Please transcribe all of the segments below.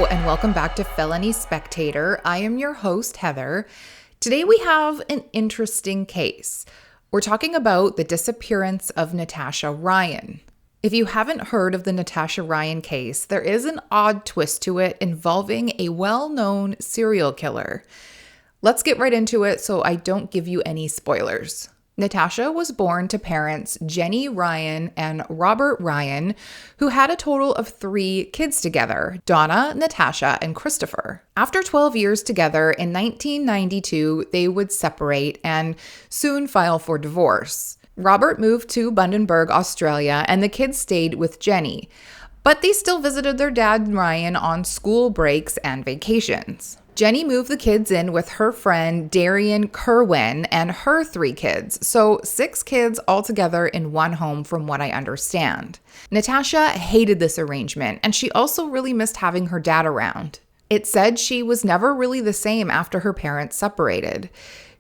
Hello, and welcome back to Felony Spectator. I am your host, Heather. Today we have an interesting case. We're talking about the disappearance of Natasha Ryan. If you haven't heard of the Natasha Ryan case, there is an odd twist to it involving a well-known serial killer. Let's get right into it so I don't give you any spoilers. Natasha was born to parents Jenny Ryan and Robert Ryan, who had a total of 3 kids together, Donna, Natasha, and Christopher. After 12 years together, in 1992, they would separate and soon file for divorce. Robert moved to Bundaberg, Australia, and the kids stayed with Jenny, but they still visited their dad, Ryan, on school breaks and vacations. Jenny moved the kids in with her friend Darian Kerwin and her 3 kids, so 6 kids altogether in one home from what I understand. Natasha hated this arrangement, and she also really missed having her dad around. It said she was never really the same after her parents separated.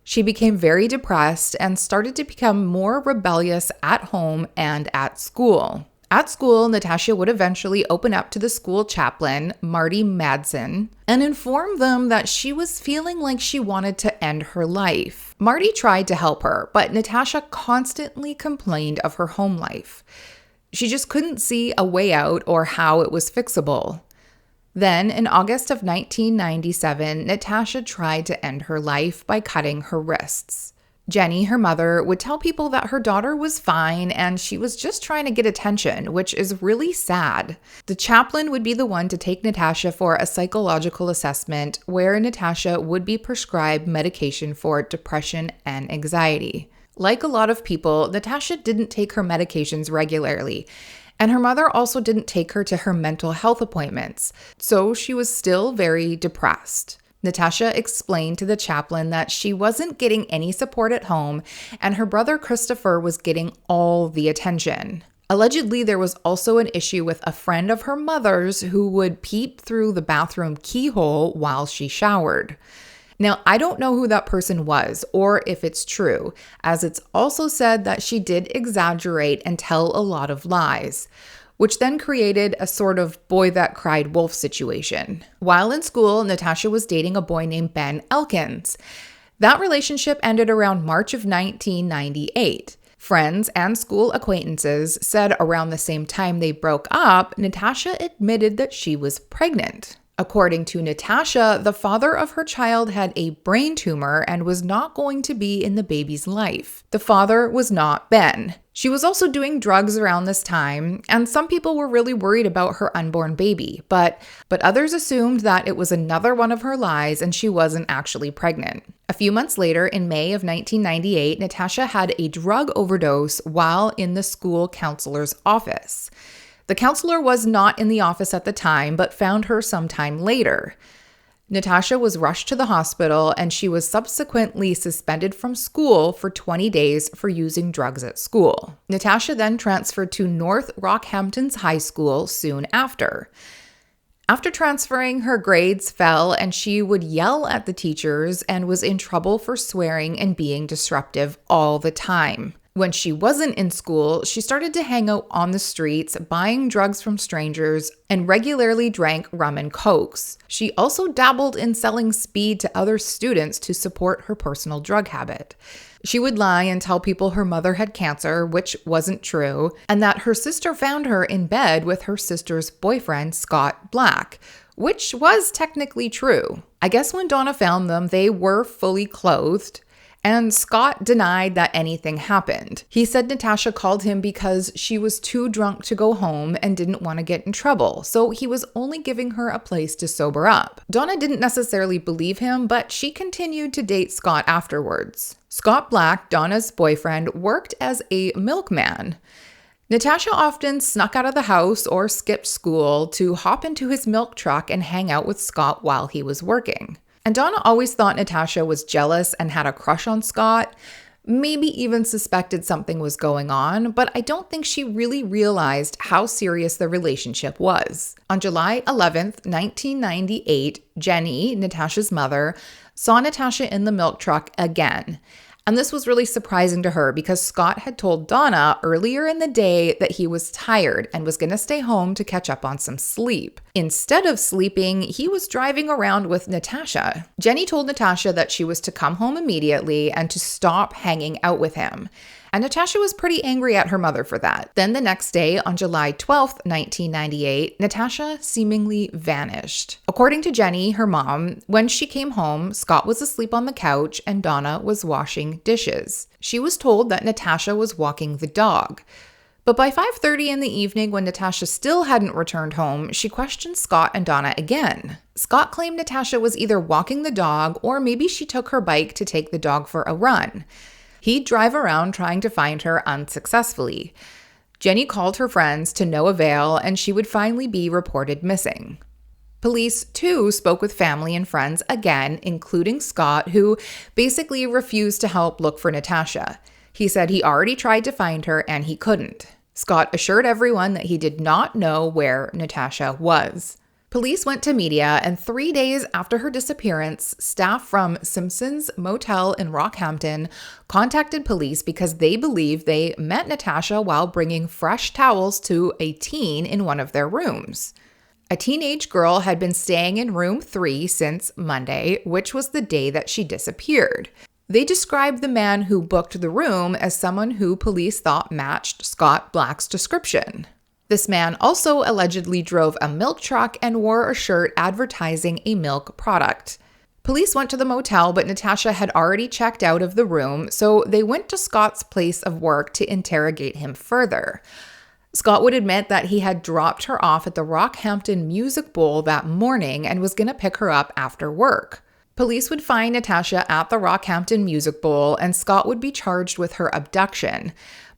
She became very depressed and started to become more rebellious at home and at school. At school, Natasha would eventually open up to the school chaplain, Marty Madsen, and inform them that she was feeling like she wanted to end her life. Marty tried to help her, but Natasha constantly complained of her home life. She just couldn't see a way out or how it was fixable. Then, in August of 1997, Natasha tried to end her life by cutting her wrists. Jenny, her mother, would tell people that her daughter was fine and she was just trying to get attention, which is really sad. The chaplain would be the one to take Natasha for a psychological assessment where Natasha would be prescribed medication for depression and anxiety. Like a lot of people, Natasha didn't take her medications regularly, and her mother also didn't take her to her mental health appointments, so she was still very depressed. Natasha explained to the chaplain that she wasn't getting any support at home and her brother Christopher was getting all the attention. Allegedly, there was also an issue with a friend of her mother's who would peep through the bathroom keyhole while she showered. Now, I don't know who that person was or if it's true, as it's also said that she did exaggerate and tell a lot of lies, which then created a sort of boy that cried wolf situation. While in school, Natasha was dating a boy named Ben Elkins. That relationship ended around March of 1998. Friends and school acquaintances said around the same time they broke up, Natasha admitted that she was pregnant. According to Natasha, the father of her child had a brain tumor and was not going to be in the baby's life. The father was not Ben. She was also doing drugs around this time, and some people were really worried about her unborn baby, but others assumed that it was another one of her lies and she wasn't actually pregnant. A few months later, in May of 1998, Natasha had a drug overdose while in the school counselor's office. The counselor was not in the office at the time, but found her sometime later. Natasha was rushed to the hospital and she was subsequently suspended from school for 20 days for using drugs at school. Natasha then transferred to North Rockhamptons High School soon after. After transferring, her grades fell and she would yell at the teachers and was in trouble for swearing and being disruptive all the time. When she wasn't in school, she started to hang out on the streets, buying drugs from strangers, and regularly drank rum and cokes. She also dabbled in selling speed to other students to support her personal drug habit. She would lie and tell people her mother had cancer, which wasn't true, and that her sister found her in bed with her sister's boyfriend, Scott Black, which was technically true. I guess when Donna found them, they were fully clothed. And Scott denied that anything happened. He said Natasha called him because she was too drunk to go home and didn't want to get in trouble, so he was only giving her a place to sober up. Donna didn't necessarily believe him, but she continued to date Scott afterwards. Scott Black, Donna's boyfriend, worked as a milkman. Natasha often snuck out of the house or skipped school to hop into his milk truck and hang out with Scott while he was working. And Donna always thought Natasha was jealous and had a crush on Scott, maybe even suspected something was going on, but I don't think she really realized how serious the relationship was. On July 11th, 1998, Jenny, Natasha's mother, saw Natasha in the milk truck again. And this was really surprising to her because Scott had told Donna earlier in the day that he was tired and was going to stay home to catch up on some sleep. Instead of sleeping, he was driving around with Natasha. Jenny told Natasha that she was to come home immediately and to stop hanging out with him. And Natasha was pretty angry at her mother for that. Then the next day, on July 12th, 1998, Natasha seemingly vanished. According to Jenny, her mom, when she came home, Scott was asleep on the couch and Donna was washing dishes. She was told that Natasha was walking the dog. But by 5:30 in the evening, when Natasha still hadn't returned home, she questioned Scott and Donna again. Scott claimed Natasha was either walking the dog or maybe she took her bike to take the dog for a run. He'd drive around trying to find her unsuccessfully. Jenny called her friends to no avail, and she would finally be reported missing. Police, too, spoke with family and friends again, including Scott, who basically refused to help look for Natasha. He said he already tried to find her and he couldn't. Scott assured everyone that he did not know where Natasha was. Police went to media, and 3 days after her disappearance, staff from Simpson's Motel in Rockhampton contacted police because they believed they met Natasha while bringing fresh towels to a teen in one of their rooms. A teenage girl had been staying in room 3 since Monday, which was the day that she disappeared. They described the man who booked the room as someone who police thought matched Scott Black's description. This man also allegedly drove a milk truck and wore a shirt advertising a milk product. Police went to the motel, but Natasha had already checked out of the room, so they went to Scott's place of work to interrogate him further. Scott would admit that he had dropped her off at the Rockhampton Music Bowl that morning and was going to pick her up after work. Police would find Natasha at the Rockhampton Music Bowl, and Scott would be charged with her abduction.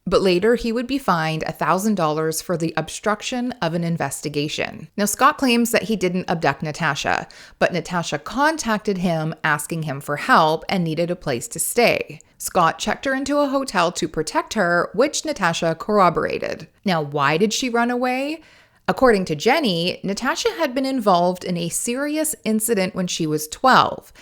But later, he would be fined $1,000 for the obstruction of an investigation. Now, Scott claims that he didn't abduct Natasha, but Natasha contacted him asking him for help and needed a place to stay. Scott checked her into a hotel to protect her, which Natasha corroborated. Now, why did she run away? According to Jenny, Natasha had been involved in a serious incident when she was 12.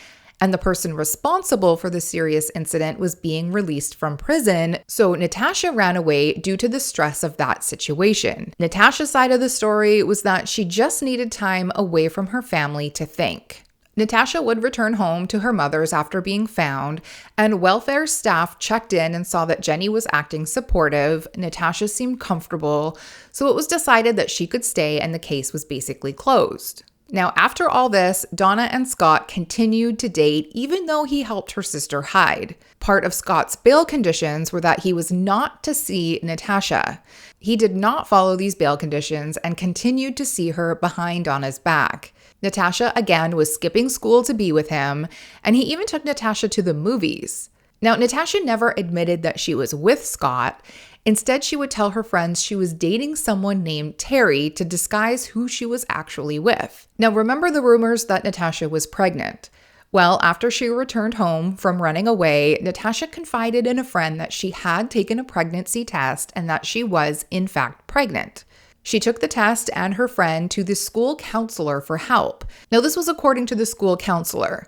And the person responsible for the serious incident was being released from prison, so Natasha ran away due to the stress of that situation. Natasha's side of the story was that she just needed time away from her family to think. Natasha would return home to her mother's after being found, and welfare staff checked in and saw that Jenny was acting supportive. Natasha seemed comfortable, so it was decided that she could stay and the case was basically closed. Now, after all this, Donna and Scott continued to date even though he helped her sister hide. Part of Scott's bail conditions were that he was not to see Natasha. He did not follow these bail conditions and continued to see her behind Donna's back. Natasha, again, was skipping school to be with him, and he even took Natasha to the movies. Now, Natasha never admitted that she was with Scott. Instead, she would tell her friends she was dating someone named Terry to disguise who she was actually with. Now, remember the rumors that Natasha was pregnant? Well, after she returned home from running away, Natasha confided in a friend that she had taken a pregnancy test and that she was, in fact, pregnant. She took the test and her friend to the school counselor for help. Now, this was according to the school counselor.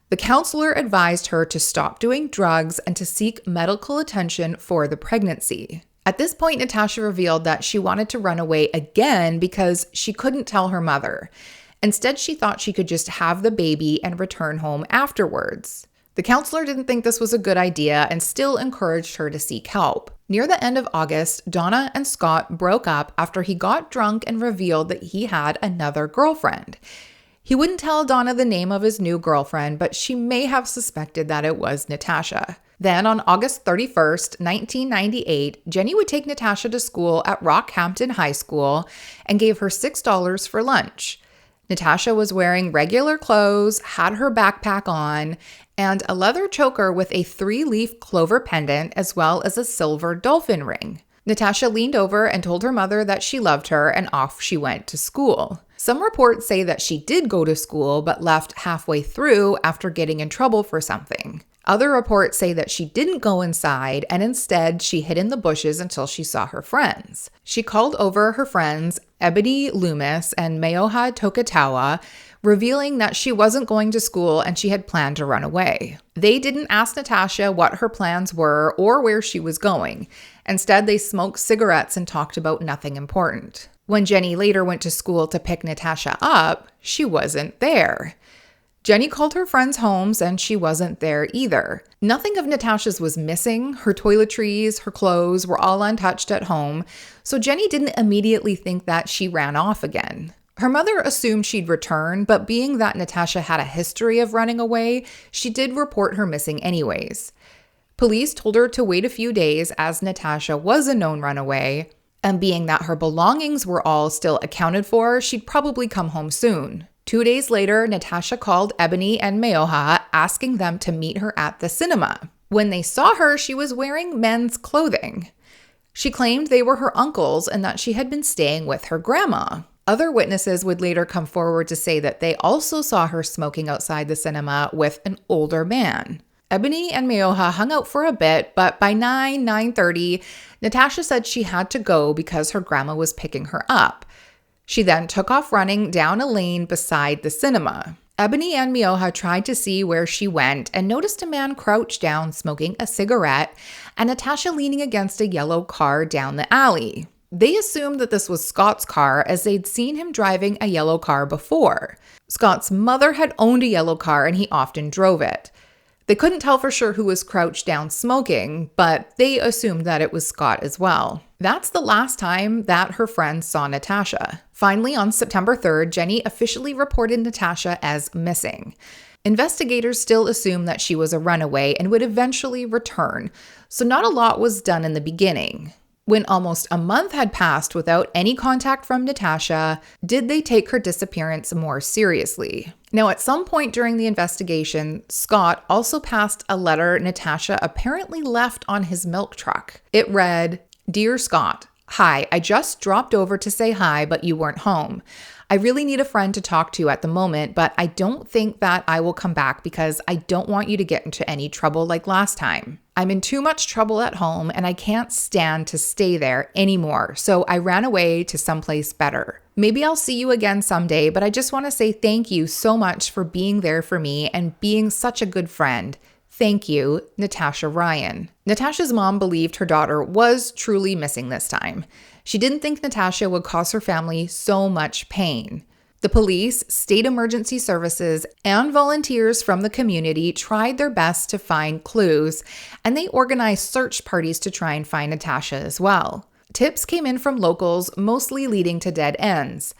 The counselor advised her to stop doing drugs and to seek medical attention for the pregnancy. At this point, Natasha revealed that she wanted to run away again because she couldn't tell her mother. Instead, she thought she could just have the baby and return home afterwards. The counselor didn't think this was a good idea and still encouraged her to seek help. Near the end of August, Donna and Scott broke up after he got drunk and revealed that he had another girlfriend. He wouldn't tell Donna the name of his new girlfriend, but she may have suspected that it was Natasha. Then on August 31st, 1998, Jenny would take Natasha to school at Rockhampton High School and gave her $6 for lunch. Natasha was wearing regular clothes, had her backpack on, and a leather choker with a 3-leaf clover pendant, as well as a silver dolphin ring. Natasha leaned over and told her mother that she loved her, and off she went to school. Some reports say that she did go to school, but left halfway through after getting in trouble for something. Other reports say that she didn't go inside, and instead she hid in the bushes until she saw her friends. She called over her friends Ebony Loomis and Mayoha Tokatawa, revealing that she wasn't going to school and she had planned to run away. They didn't ask Natasha what her plans were or where she was going. Instead, they smoked cigarettes and talked about nothing important. When Jenny later went to school to pick Natasha up, she wasn't there. Jenny called her friends' homes and she wasn't there either. Nothing of Natasha's was missing. Her toiletries, her clothes were all untouched at home, so Jenny didn't immediately think that she ran off again. Her mother assumed she'd return, but being that Natasha had a history of running away, she did report her missing anyways. Police told her to wait a few days as Natasha was a known runaway, and being that her belongings were all still accounted for, she'd probably come home soon. 2 days later, Natasha called Ebony and Mayoha, asking them to meet her at the cinema. When they saw her, she was wearing men's clothing. She claimed they were her uncles and that she had been staying with her grandma. Other witnesses would later come forward to say that they also saw her smoking outside the cinema with an older man. Ebony and Mayoha hung out for a bit, but by 9:30, Natasha said she had to go because her grandma was picking her up. She then took off running down a lane beside the cinema. Ebony and Mayoha tried to see where she went and noticed a man crouched down smoking a cigarette and Natasha leaning against a yellow car down the alley. They assumed that this was Scott's car as they'd seen him driving a yellow car before. Scott's mother had owned a yellow car and he often drove it. They couldn't tell for sure who was crouched down smoking, but they assumed that it was Scott as well. That's the last time that her friends saw Natasha. Finally, on September 3rd, Jenny officially reported Natasha as missing. Investigators still assumed that she was a runaway and would eventually return, so not a lot was done in the beginning. When almost a month had passed without any contact from Natasha, did they take her disappearance more seriously? Now, at some point during the investigation, Scott also passed a letter Natasha apparently left on his milk truck. It read, "Dear Scott, hi, I just dropped over to say hi, but you weren't home. I really need a friend to talk to at the moment, but I don't think that I will come back because I don't want you to get into any trouble like last time. I'm in too much trouble at home and I can't stand to stay there anymore, so I ran away to someplace better. Maybe I'll see you again someday, but I just want to say thank you so much for being there for me and being such a good friend. Thank you, Natasha Ryan." Natasha's mom believed her daughter was truly missing this time. She didn't think Natasha would cause her family so much pain. The police, state emergency services, and volunteers from the community tried their best to find clues, and they organized search parties to try and find Natasha as well. Tips came in from locals, mostly leading to dead ends.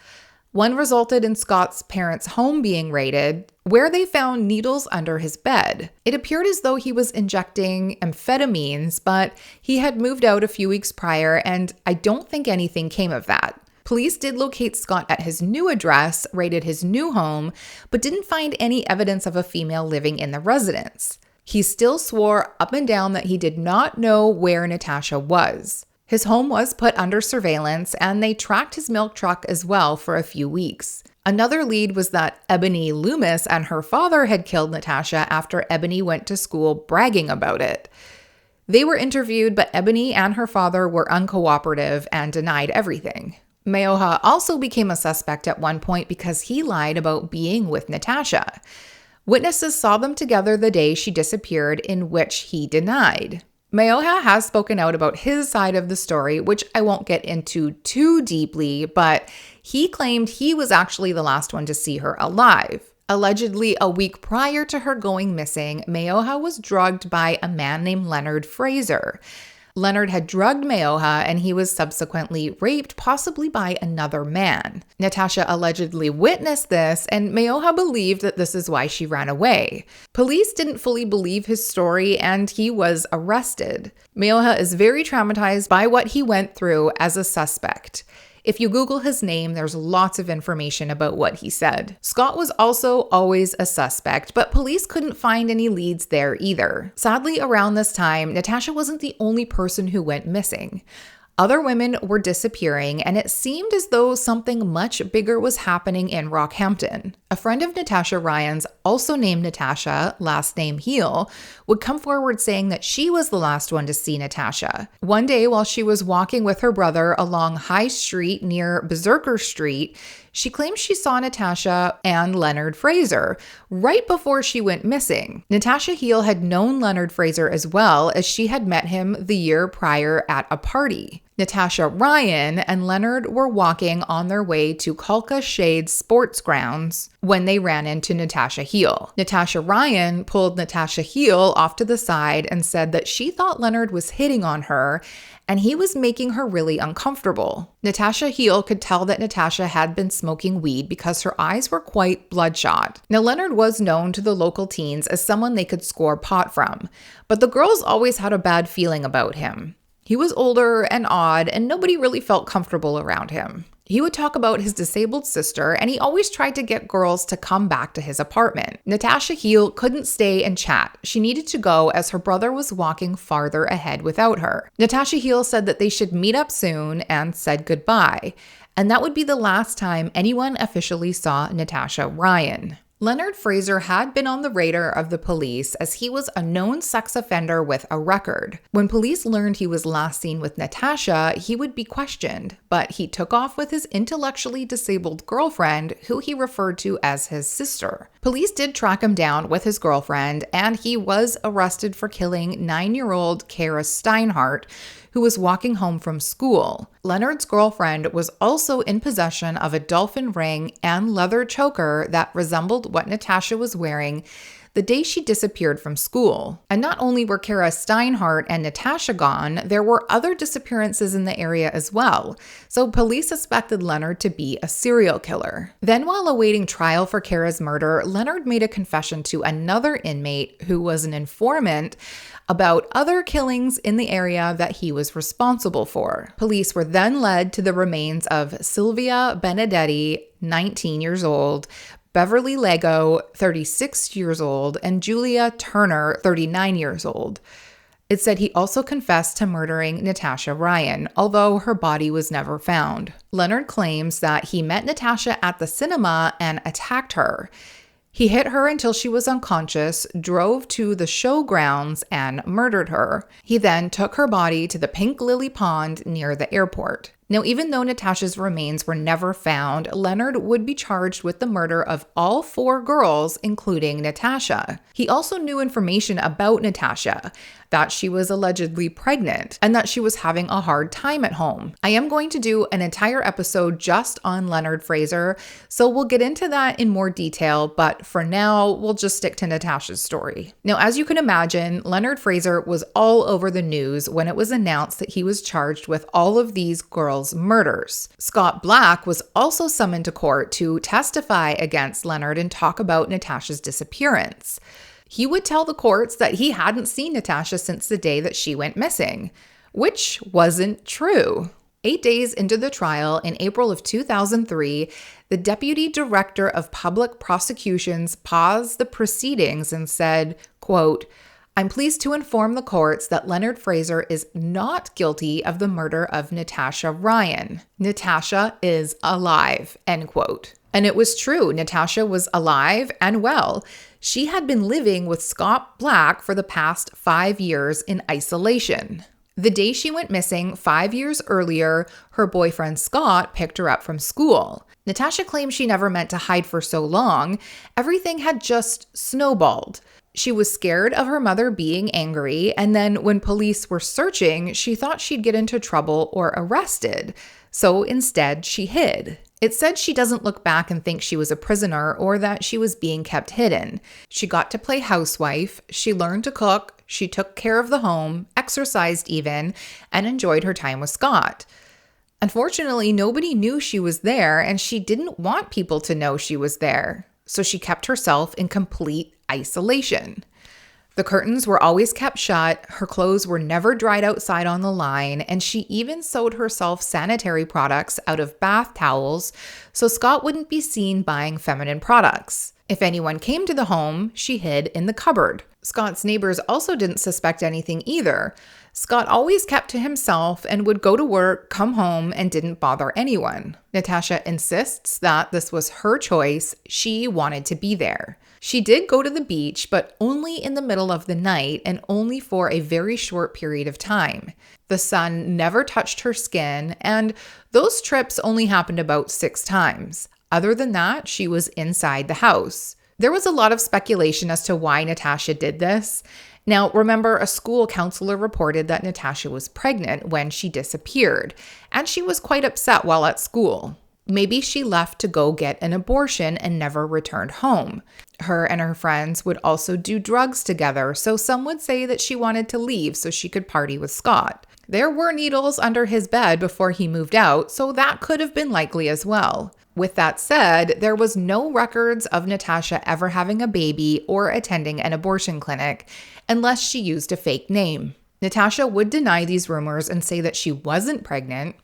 One resulted in Scott's parents' home being raided, where they found needles under his bed. It appeared as though he was injecting amphetamines, but he had moved out a few weeks prior, and I don't think anything came of that. Police did locate Scott at his new address, raided his new home, but didn't find any evidence of a female living in the residence. He still swore up and down that he did not know where Natasha was. His home was put under surveillance, and they tracked his milk truck as well for a few weeks. Another lead was that Ebony Loomis and her father had killed Natasha after Ebony went to school bragging about it. They were interviewed, but Ebony and her father were uncooperative and denied everything. Mayoha also became a suspect at one point because he lied about being with Natasha. Witnesses saw them together the day she disappeared, in which he denied. Mayoha has spoken out about his side of the story, which I won't get into too deeply, but he claimed he was actually the last one to see her alive. Allegedly, a week prior to her going missing, Mayoha was drugged by a man named Leonard Fraser. Leonard had drugged Mayoha and he was subsequently raped, possibly by another man. Natasha allegedly witnessed this, and Mayoha believed that this is why she ran away. Police didn't fully believe his story and he was arrested. Mayoha is very traumatized by what he went through as a suspect. If you Google his name, there's lots of information about what he said. Scott was also always a suspect, but police couldn't find any leads there either. Sadly, around this time, Natasha wasn't the only person who went missing. Other women were disappearing, and it seemed as though something much bigger was happening in Rockhampton. A friend of Natasha Ryan's, also named Natasha, last name Heel, would come forward saying that she was the last one to see Natasha. One day while she was walking with her brother along High Street near Berserker Street, She claims she saw Natasha and Leonard Fraser right before she went missing. Natasha Heel had known Leonard Fraser as well, as she had met him the year prior at a party. Natasha Ryan and Leonard were walking on their way to Kalka Shade Sports Grounds when they ran into Natasha Heel. Natasha Ryan pulled Natasha Heel off to the side and said that she thought Leonard was hitting on her and he was making her really uncomfortable. Natasha Heel could tell that Natasha had been smoking weed because her eyes were quite bloodshot. Now, Leonard was known to the local teens as someone they could score pot from, but the girls always had a bad feeling about him. He was older and odd, and nobody really felt comfortable around him. He would talk about his disabled sister, and he always tried to get girls to come back to his apartment. Natasha Heel couldn't stay and chat. She needed to go as her brother was walking farther ahead without her. Natasha Heel said that they should meet up soon and said goodbye, and that would be the last time anyone officially saw Natasha Ryan. Leonard Fraser had been on the radar of the police as he was a known sex offender with a record. When police learned he was last seen with Natasha, he would be questioned, but he took off with his intellectually disabled girlfriend, who he referred to as his sister. Police did track him down with his girlfriend, and he was arrested for killing 9-year-old Kara Steinhardt, who was walking home from school. Leonard's girlfriend was also in possession of a dolphin ring and leather choker that resembled what Natasha was wearing the day she disappeared from school. And not only were Kara Steinhardt and Natasha gone, there were other disappearances in the area as well. So police suspected Leonard to be a serial killer. Then, while awaiting trial for Kara's murder, Leonard made a confession to another inmate who was an informant about other killings in the area that he was responsible for. Police were then led to the remains of Sylvia Benedetti, 19 years old, Beverly Lego, 36 years old, and Julia Turner, 39 years old. It said he also confessed to murdering Natasha Ryan, although her body was never found. Leonard claims that he met Natasha at the cinema and attacked her. He hit her until she was unconscious, drove to the showgrounds, and murdered her. He then took her body to the Pink Lily Pond near the airport. Now, even though Natasha's remains were never found, Leonard would be charged with the murder of all 4 girls, including Natasha. He also knew information about Natasha, that she was allegedly pregnant and that she was having a hard time at home. I am going to do an entire episode just on Leonard Fraser, so we'll get into that in more detail, but for now, we'll just stick to Natasha's story. Now, as you can imagine, Leonard Fraser was all over the news when it was announced that he was charged with all of these girls' murders. Scott Black was also summoned to court to testify against Leonard and talk about Natasha's disappearance. He would tell the courts that he hadn't seen Natasha since the day that she went missing, which wasn't true. 8 days into the trial, in April of 2003, the Deputy Director of Public Prosecutions paused the proceedings and said, quote, "I'm pleased to inform the courts that Leonard Fraser is not guilty of the murder of Natasha Ryan. Natasha is alive," end quote. And it was true. Natasha was alive and well. She had been living with Scott Black for the past 5 years in isolation. The day she went missing 5 years earlier, her boyfriend Scott picked her up from school. Natasha claims she never meant to hide for so long. Everything had just snowballed. She was scared of her mother being angry, and then when police were searching, she thought she'd get into trouble or arrested. So instead, she hid. It said she doesn't look back and think she was a prisoner or that she was being kept hidden. She got to play housewife, she learned to cook, she took care of the home, exercised even, and enjoyed her time with Scott. Unfortunately, nobody knew she was there, and she didn't want people to know she was there. So she kept herself in complete isolation. The curtains were always kept shut, her clothes were never dried outside on the line, and she even sewed herself sanitary products out of bath towels so Scott wouldn't be seen buying feminine products. If anyone came to the home, she hid in the cupboard. Scott's neighbors also didn't suspect anything either. Scott always kept to himself and would go to work, come home, and didn't bother anyone. Natasha insists that this was her choice. She wanted to be there. She did go to the beach, but only in the middle of the night and only for a very short period of time. The sun never touched her skin, and those trips only happened about 6 times. Other than that, she was inside the house. There was a lot of speculation as to why Natasha did this. Now, remember, a school counselor reported that Natasha was pregnant when she disappeared, and she was quite upset while at school. Maybe she left to go get an abortion and never returned home. Her and her friends would also do drugs together, so some would say that she wanted to leave so she could party with Scott. There were needles under his bed before he moved out, so that could have been likely as well. With that said, there was no records of Natasha ever having a baby or attending an abortion clinic, unless she used a fake name. Natasha would deny these rumors and say that she wasn't pregnant,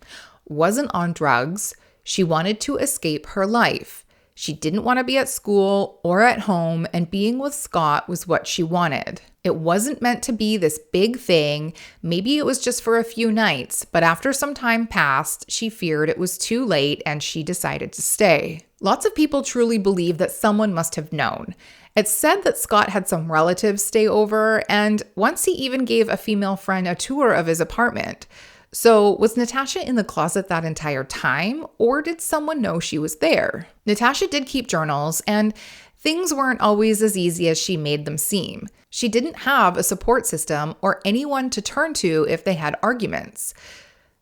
wasn't on drugs. She wanted to escape her life. She didn't want to be at school or at home, and being with Scott was what she wanted. It wasn't meant to be this big thing. Maybe it was just for a few nights, but after some time passed, she feared it was too late and she decided to stay. Lots of people truly believe that someone must have known. It's said that Scott had some relatives stay over, and once he even gave a female friend a tour of his apartment. So was Natasha in the closet that entire time, or did someone know she was there? Natasha did keep journals, and things weren't always as easy as she made them seem. She didn't have a support system or anyone to turn to if they had arguments.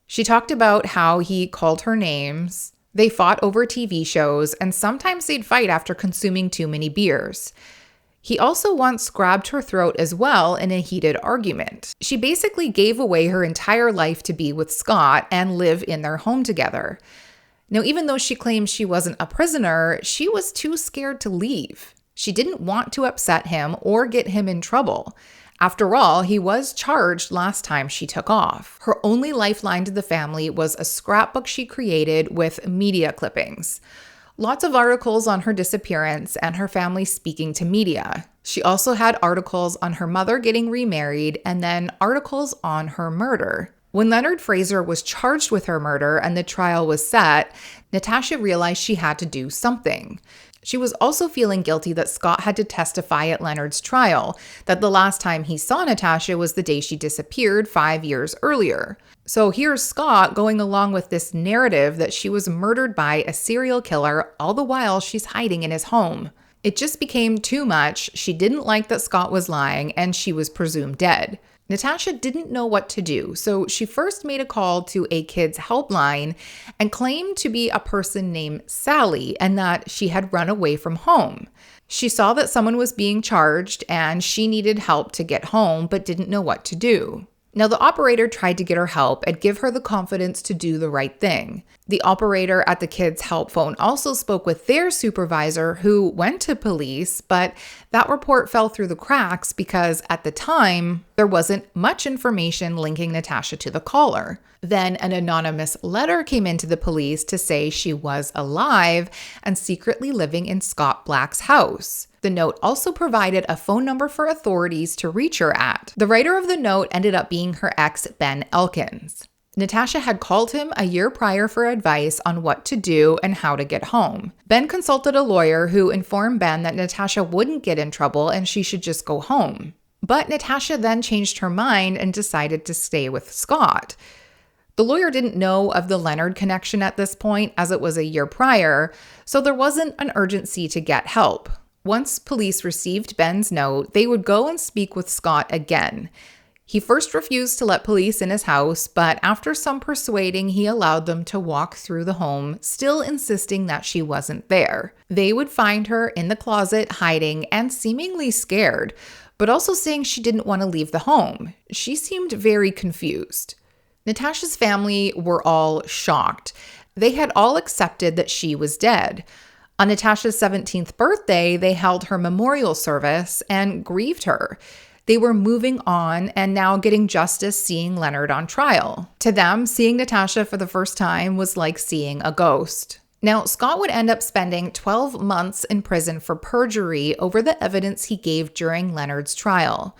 She talked about how he called her names, they fought over TV shows, and sometimes they'd fight after consuming too many beers. He also once grabbed her throat as well in a heated argument. She basically gave away her entire life to be with Scott and live in their home together. Now, even though she claimed she wasn't a prisoner, she was too scared to leave. She didn't want to upset him or get him in trouble. After all, he was charged last time she took off. Her only lifeline to the family was a scrapbook she created with media clippings. Lots of articles on her disappearance and her family speaking to media. She also had articles on her mother getting remarried and then articles on her murder. When Leonard Fraser was charged with her murder and the trial was set, Natasha realized she had to do something. She was also feeling guilty that Scott had to testify at Leonard's trial, that the last time he saw Natasha was the day she disappeared 5 years earlier. So here's Scott going along with this narrative that she was murdered by a serial killer, all the while she's hiding in his home. It just became too much. She didn't like that Scott was lying, and she was presumed dead. Natasha didn't know what to do, so she first made a call to a kids' helpline and claimed to be a person named Sally and that she had run away from home. She saw that someone was being charged and she needed help to get home but didn't know what to do. Now, the operator tried to get her help and give her the confidence to do the right thing. The operator at the kids' help phone also spoke with their supervisor, who went to police, but that report fell through the cracks because at the time, there wasn't much information linking Natasha to the caller. Then an anonymous letter came into the police to say she was alive and secretly living in Scott Black's house. The note also provided a phone number for authorities to reach her at. The writer of the note ended up being her ex, Ben Elkins. Natasha had called him a year prior for advice on what to do and how to get home. Ben consulted a lawyer who informed Ben that Natasha wouldn't get in trouble and she should just go home. But Natasha then changed her mind and decided to stay with Scott. The lawyer didn't know of the Leonard connection at this point, as it was a year prior, so there wasn't an urgency to get help. Once police received Ben's note, they would go and speak with Scott again. He first refused to let police in his house, but after some persuading, he allowed them to walk through the home, still insisting that she wasn't there. They would find her in the closet, hiding and seemingly scared, but also saying she didn't want to leave the home. She seemed very confused. Natasha's family were all shocked. They had all accepted that she was dead. On Natasha's 17th birthday, they held her memorial service and grieved her. They were moving on and now getting justice seeing Leonard on trial. To them, seeing Natasha for the first time was like seeing a ghost. Now, Scott would end up spending 12 months in prison for perjury over the evidence he gave during Leonard's trial.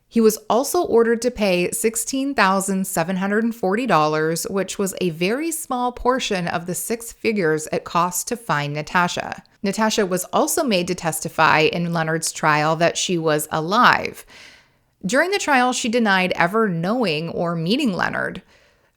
He was also ordered to pay $16,740, which was a very small portion of the 6 figures it cost to find Natasha. Natasha was also made to testify in Leonard's trial that she was alive. During the trial, she denied ever knowing or meeting Leonard.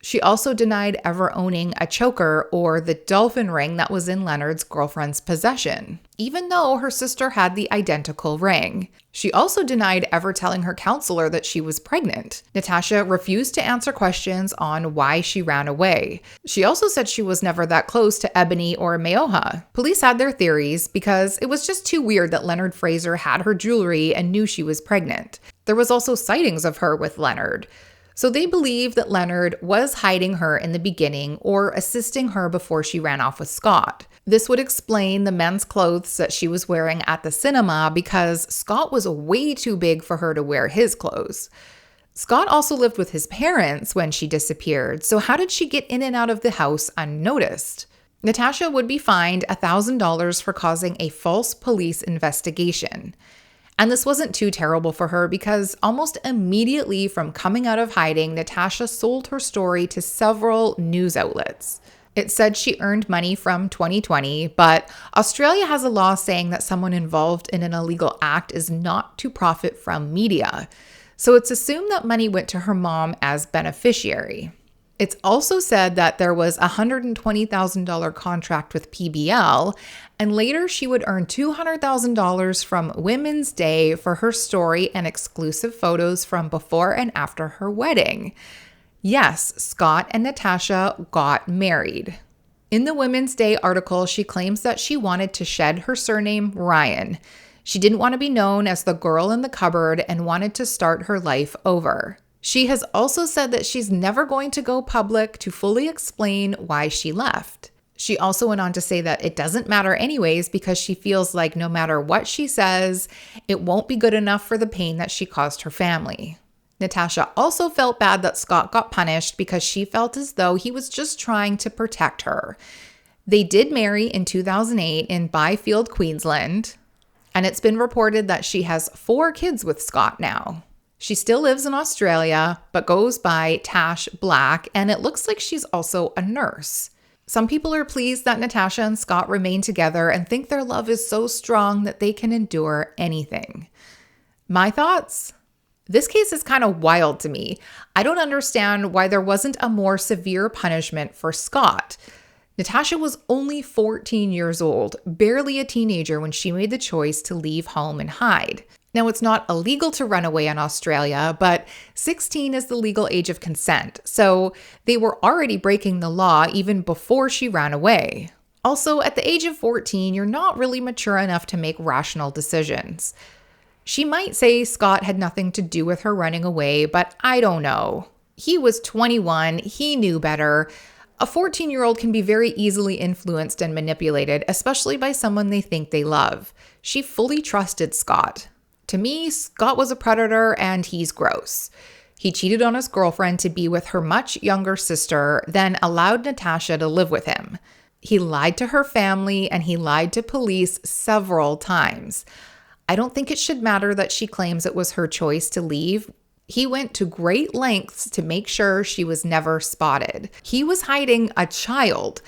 She also denied ever owning a choker or the dolphin ring that was in Leonard's girlfriend's possession, even though her sister had the identical ring. She also denied ever telling her counselor that she was pregnant. Natasha refused to answer questions on why she ran away. She also said she was never that close to Ebony or Mayoha. Police had their theories because it was just too weird that Leonard Fraser had her jewelry and knew she was pregnant. There was also sightings of her with Leonard. So they believe that Leonard was hiding her in the beginning or assisting her before she ran off with Scott. This would explain the men's clothes that she was wearing at the cinema because Scott was way too big for her to wear his clothes. Scott also lived with his parents when she disappeared, so how did she get in and out of the house unnoticed? Natasha would be fined $1,000 for causing a false police investigation. And this wasn't too terrible for her because almost immediately from coming out of hiding, Natasha sold her story to several news outlets. It said she earned money from 2020, but Australia has a law saying that someone involved in an illegal act is not to profit from media. So it's assumed that money went to her mom as beneficiary. It's also said that there was a $120,000 contract with PBL, and later she would earn $200,000 from Women's Day for her story and exclusive photos from before and after her wedding. Yes, Scott and Natasha got married. In the Women's Day article, she claims that she wanted to shed her surname Ryan. She didn't want to be known as the girl in the cupboard and wanted to start her life over. She has also said that she's never going to go public to fully explain why she left. She also went on to say that it doesn't matter anyways because she feels like no matter what she says, it won't be good enough for the pain that she caused her family. Natasha also felt bad that Scott got punished because she felt as though he was just trying to protect her. They did marry in 2008 in Byfield, Queensland, and it's been reported that she has 4 kids with Scott now. She still lives in Australia, but goes by Tash Black, and it looks like she's also a nurse. Some people are pleased that Natasha and Scott remain together and think their love is so strong that they can endure anything. My thoughts? This case is kind of wild to me. I don't understand why there wasn't a more severe punishment for Scott. Natasha was only 14 years old, barely a teenager when she made the choice to leave home and hide. Now, it's not illegal to run away in Australia, but 16 is the legal age of consent, so they were already breaking the law even before she ran away. Also, at the age of 14, you're not really mature enough to make rational decisions. She might say Scott had nothing to do with her running away, but I don't know. He was 21, he knew better. A 14-year-old can be very easily influenced and manipulated, especially by someone they think they love. She fully trusted Scott. To me, Scott was a predator and he's gross. He cheated on his girlfriend to be with her much younger sister, then allowed Natasha to live with him. He lied to her family and he lied to police several times. I don't think it should matter that she claims it was her choice to leave. He went to great lengths to make sure she was never spotted. He was hiding a child,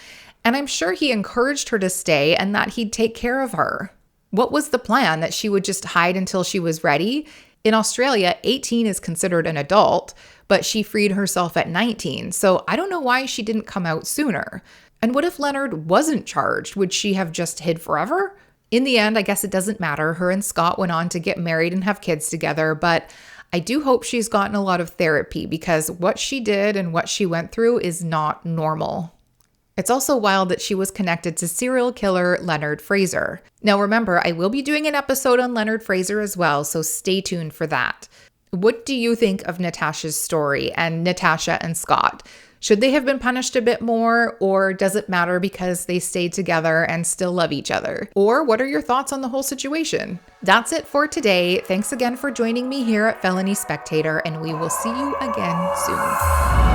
and I'm sure he encouraged her to stay and that he'd take care of her. What was the plan? That she would just hide until she was ready? In Australia, 18 is considered an adult, but she freed herself at 19, so I don't know why she didn't come out sooner. And what if Leonard wasn't charged? Would she have just hid forever? In the end, I guess it doesn't matter. Her and Scott went on to get married and have kids together, but I do hope she's gotten a lot of therapy because what she did and what she went through is not normal. It's also wild that she was connected to serial killer Leonard Fraser. Now remember, I will be doing an episode on Leonard Fraser as well, so stay tuned for that. What do you think of Natasha's story and Natasha and Scott? Should they have been punished a bit more, or does it matter because they stayed together and still love each other? Or what are your thoughts on the whole situation? That's it for today. Thanks again for joining me here at Felony Spectator, and we will see you again soon.